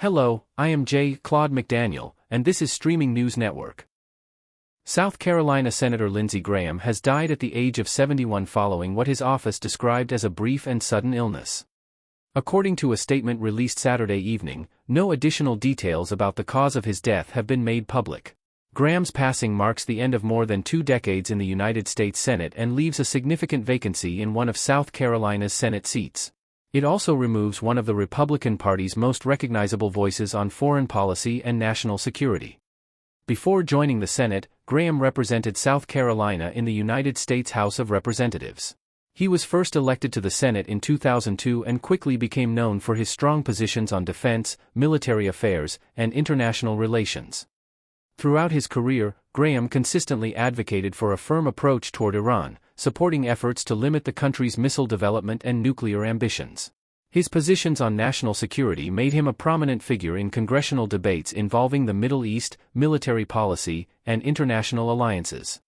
Hello, I am Claude McDaniel, and this is Streaming News Network. South Carolina Senator Lindsey Graham has died at the age of 71 following what his office described as a brief and sudden illness. According to a statement released Saturday evening, no additional details about the cause of his death have been made public. Graham's passing marks the end of more than 2 decades in the United States Senate and leaves a significant vacancy in one of South Carolina's Senate seats. It also removes one of the Republican Party's most recognizable voices on foreign policy and national security. Before joining the Senate, Graham represented South Carolina in the United States House of Representatives. He was first elected to the Senate in 2002 and quickly became known for his strong positions on defense, military affairs, and international relations. Throughout his career, Graham consistently advocated for a firm approach toward Iran, supporting efforts to limit the country's missile development and nuclear ambitions. His positions on national security made him a prominent figure in congressional debates involving the Middle East, military policy, and international alliances.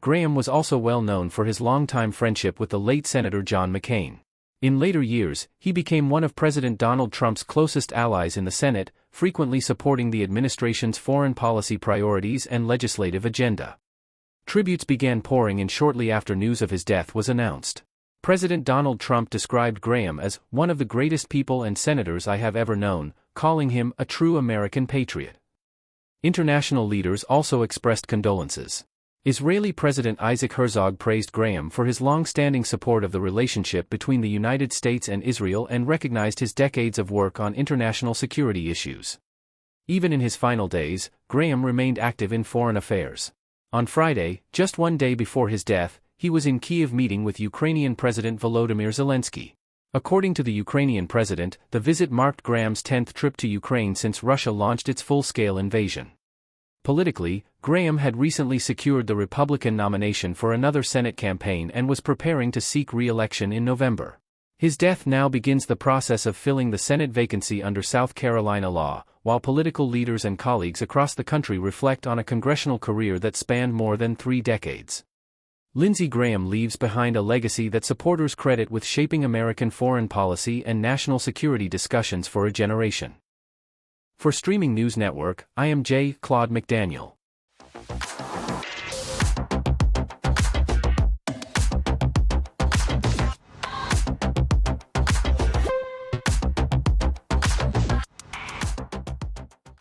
Graham was also well known for his longtime friendship with the late Senator John McCain. In later years, he became one of President Donald Trump's closest allies in the Senate, frequently supporting the administration's foreign policy priorities and legislative agenda. Tributes began pouring in shortly after news of his death was announced. President Donald Trump described Graham as one of the greatest people and senators I have ever known, calling him a true American patriot. International leaders also expressed condolences. Israeli President Isaac Herzog praised Graham for his long-standing support of the relationship between the United States and Israel and recognized his decades of work on international security issues. Even in his final days, Graham remained active in foreign affairs. On Friday, just one day before his death, he was in Kyiv meeting with Ukrainian President Volodymyr Zelensky. According to the Ukrainian president, the visit marked Graham's 10th trip to Ukraine since Russia launched its full-scale invasion. Politically, Graham had recently secured the Republican nomination for another Senate campaign and was preparing to seek re-election in November. His death now begins the process of filling the Senate vacancy under South Carolina law, while political leaders and colleagues across the country reflect on a congressional career that spanned more than 3 decades. Lindsey Graham leaves behind a legacy that supporters credit with shaping American foreign policy and national security discussions for a generation. For Streaming News Network, I am Claude McDaniel.